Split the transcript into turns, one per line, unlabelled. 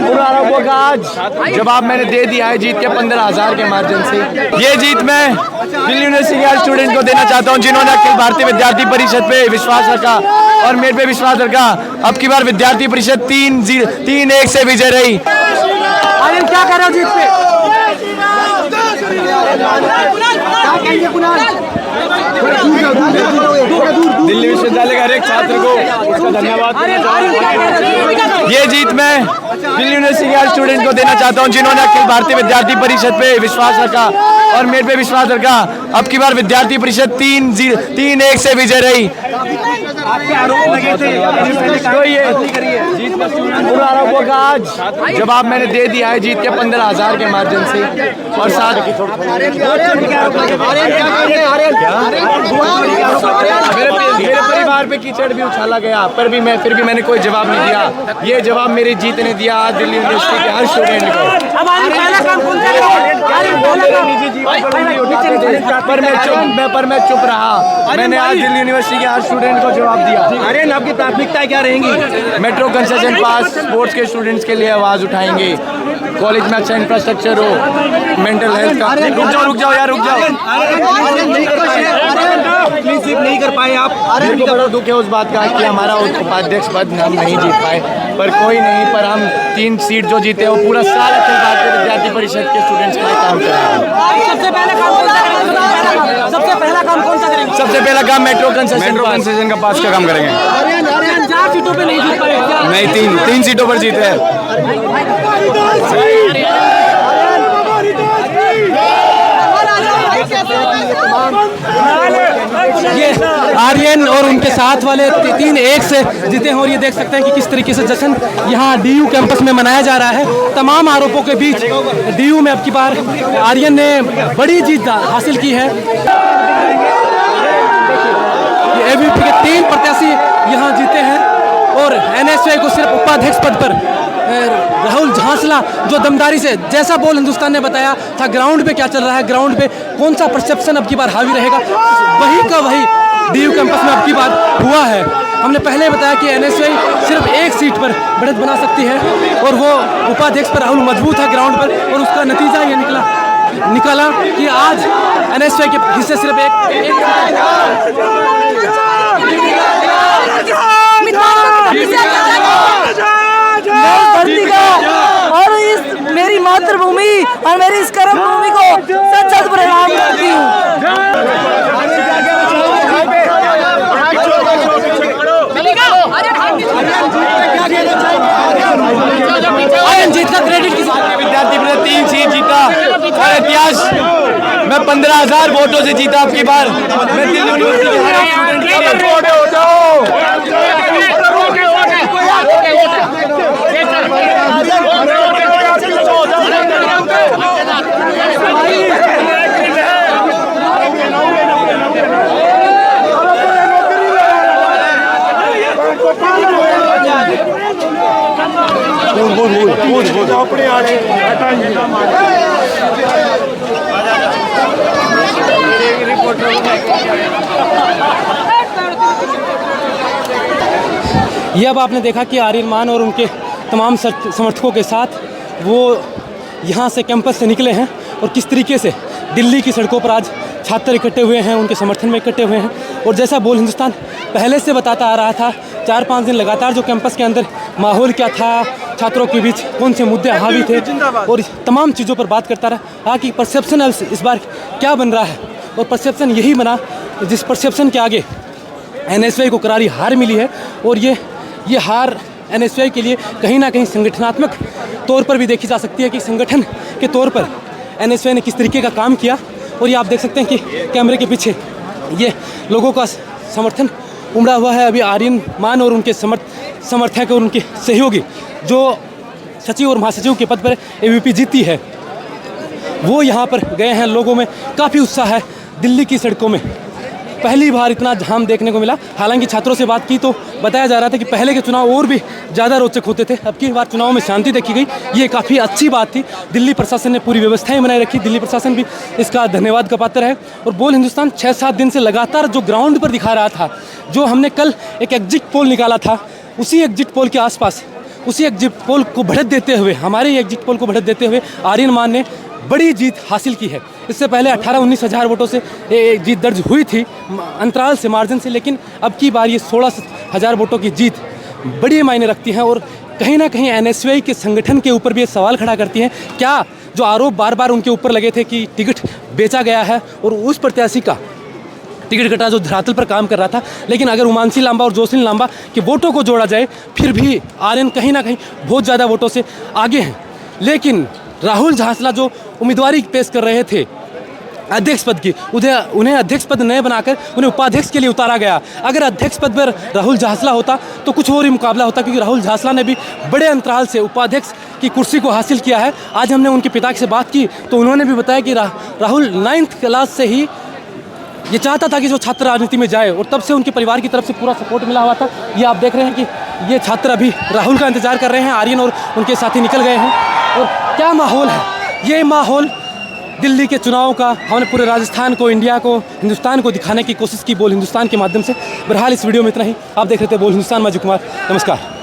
उन आरोपों का आज जवाब मैंने दे दिया है जीत के 15,000 के मार्जिन से। ये जीत मैं दिल्ली यूनिवर्सिटी के हर स्टूडेंट को देना चाहता हूँ जिन्होंने अखिल भारतीय विद्यार्थी परिषद पे विश्वास रखा और मेरे पे विश्वास रखा। अब की बार विद्यार्थी परिषद 3-1 से विजय रही।
आर्यन क्या कर रहे हो जीत पे?
दिल्ली विश्वविद्यालय के हर एक छात्र को उसका धन्यवाद। ये जीत मैं दिल्ली यूनिवर्सिटी के हर स्टूडेंट को देना चाहता हूँ जिन्होंने अखिल भारतीय विद्यार्थी परिषद पे विश्वास रखा और मेरे पे विश्वास रखा। अब की बार विद्यार्थी परिषद 3-1 से विजय रही।
आपके आरोप लगे थे
तो ये जीत उन आरोपों का आज जवाब मैंने दे दिया है जीत के 15,000 के मार्जिन से। और साथ मेरे परिवार पे कीचड़ भी उछाला गया फिर भी मैंने कोई जवाब नहीं दिया। ये जवाब मेरी जीत ने दिया आज दिल्ली यूनिवर्सिटी के हर स्टूडेंट को। पर मैं चुप रहा। मैंने आज दिल्ली यूनिवर्सिटी के हर स्टूडेंट को जवाब दिया।
आर्यन आपकी प्राथमिकताएं क्या रहेंगी?
मेट्रो कंसेशन पास स्पोर्ट्स के स्टूडेंट्स के लिए आवाज़ उठाएंगे। कॉलेज में अच्छा इंफ्रास्ट्रक्चर हो, मेंटल हेल्थ का। रुक जाओ यार, रुक जाओ।
नहीं कर पाए आप।
मेरे को बड़ा दुख है उस बात का कि हमारा उपाध्यक्ष पद हम नहीं जीत पाए, पर कोई नहीं। पर हम 3 सीट जो जीते वो पूरा साल अखिल भारतीय विद्यार्थी परिषद के स्टूडेंट्स के लिए काम कर रहे हैं।
सबसे पहला काम कौन सा करेंगे?
सबसे पहला काम मेट्रो कंसेशन का पास का काम करेंगे।
4 सीटों पे नहीं जीत पाए?
नहीं, 3 सीटों पर जीते हैं।
ये आर्यन और उनके साथ वाले 3-1 से जीते हैं और ये देख सकते हैं कि किस तरीके से जश्न यहाँ डीयू कैंपस में मनाया जा रहा है। तमाम आरोपों के बीच डीयू में अब की बार आर्यन ने बड़ी जीत हासिल की है। एबीवीपी के 3 प्रत्याशी यहाँ जीते हैं और एनएसयूआई को सिर्फ उपाध्यक्ष पद पर राहुल झांसला जो दमदारी से, जैसा बोल हिंदुस्तान ने बताया था ग्राउंड पे क्या चल रहा है, ग्राउंड पे कौन सा परसेप्शन अब की बार हावी रहेगा, वही का वही डीयू कैंपस में अब की बार हुआ है। हमने पहले बताया कि एनएसयूआई सिर्फ 1 सीट पर बढ़त बना सकती है और वो उपाध्यक्ष पर राहुल मजबूत है ग्राउंड पर और उसका नतीजा ये निकाला कि आज एनएसयूआई के हिस्से सिर्फ एक
और इस मेरी मातृभूमि और मेरी इस कर्म भूमि को सच प्रणाम करती हूँ।
जीत का क्रेडिट
विद्यार्थी परिषद 3 सीट जीता और इतिहास मैं 15,000 वोटों से जीता। आपकी बार मैं दिल्ली यूनिवर्सिटी के हर स्टूडेंट के लिए हो जाओ।
ये अब आपने देखा कि आर्यन मान और उनके तमाम समर्थकों के साथ वो यहाँ से कैंपस से निकले हैं और किस तरीके से दिल्ली की सड़कों पर आज छात्र इकट्ठे हुए हैं, उनके समर्थन में इकट्ठे हुए हैं। और जैसा बोल हिंदुस्तान पहले से बताता आ रहा था, 4-5 दिन लगातार जो कैंपस के अंदर माहौल क्या था, छात्रों के बीच कौन से मुद्दे हावी थे और तमाम चीज़ों पर बात करता रहा कि परसेप्शन इस बार क्या बन रहा है। और परसेप्शन यही बना जिस परसेप्शन के आगे एनएसयूआई को करारी हार मिली है। और ये हार एनएसयूआई के लिए कहीं ना कहीं संगठनात्मक तौर पर भी देखी जा सकती है कि संगठन के तौर पर एनएसयूआई ने किस तरीके का काम किया। और ये आप देख सकते हैं कि कैमरे के पीछे ये लोगों का समर्थन उमड़ा हुआ है। अभी आर्यन मान और उनके समर्थक और उनके सहयोगी जो सचिव और महासचिव के पद पर एबीवीपी जीती है वो यहाँ पर गए हैं। लोगों में काफ़ी उत्साह है। दिल्ली की सड़कों में पहली बार इतना जाम देखने को मिला। हालांकि छात्रों से बात की तो बताया जा रहा था कि पहले के चुनाव और भी ज़्यादा रोचक होते थे, अब की बार चुनाव में शांति देखी गई, ये काफ़ी अच्छी बात थी। दिल्ली प्रशासन ने पूरी व्यवस्थाएं बनाए रखी, दिल्ली प्रशासन भी इसका धन्यवाद का पात्र है। और बोल हिंदुस्तान 6-7 दिन से लगातार जो ग्राउंड पर दिखा रहा था, जो हमने कल एक एग्जिट पोल निकाला था, उसी एग्जिट पोल के आसपास उसी एग्जिट पोल को बढ़त देते हुए, हमारे ही एग्जिट पोल को बढ़त देते हुए आर्यन मान ने बड़ी जीत हासिल की है। इससे पहले 18-19 हज़ार वोटों से जीत दर्ज हुई थी अंतराल से, मार्जिन से, लेकिन अब की बार ये 16 हज़ार वोटों की जीत बड़ी मायने रखती हैं और कहीं ना कहीं NSUI के संगठन के ऊपर भी ये सवाल खड़ा करती हैं। क्या जो आरोप बार बार उनके ऊपर लगे थे कि टिकट बेचा गया है और उस प्रत्याशी का टिकट कटा जो धरातल पर काम कर रहा था, लेकिन अगर उमांसी लांबा और जोसलिन लांबा के वोटों को जोड़ा जाए फिर भी आर्यन कहीं ना कहीं बहुत ज़्यादा वोटों से आगे हैं। लेकिन राहुल झांसला जो उम्मीदवारी पेश कर रहे थे अध्यक्ष पद की, उन्हें अध्यक्ष पद नहीं बनाकर उन्हें उपाध्यक्ष के लिए उतारा गया। अगर अध्यक्ष पद पर राहुल झांसला होता तो कुछ और ही मुकाबला होता, क्योंकि राहुल झांसला ने भी बड़े अंतराल से उपाध्यक्ष की कुर्सी को हासिल किया है। आज हमने उनके पिता से बात की तो उन्होंने भी बताया कि राहुल 9th क्लास से ही ये चाहता था कि जो छात्र राजनीति में जाए और तब से उनके परिवार की तरफ से पूरा सपोर्ट मिला हुआ था। ये आप देख रहे हैं कि ये छात्र अभी राहुल का इंतजार कर रहे हैं। आर्यन और उनके साथी निकल गए हैं और क्या माहौल है, ये माहौल दिल्ली के चुनाव का हमने पूरे राजस्थान को, इंडिया को, हिंदुस्तान को दिखाने की कोशिश की बोल हिंदुस्तान के माध्यम से। बहरहाल इस वीडियो में इतना ही। आप देख रहे थे बोल हिंदुस्तान, मैं अजय कुमार, नमस्कार।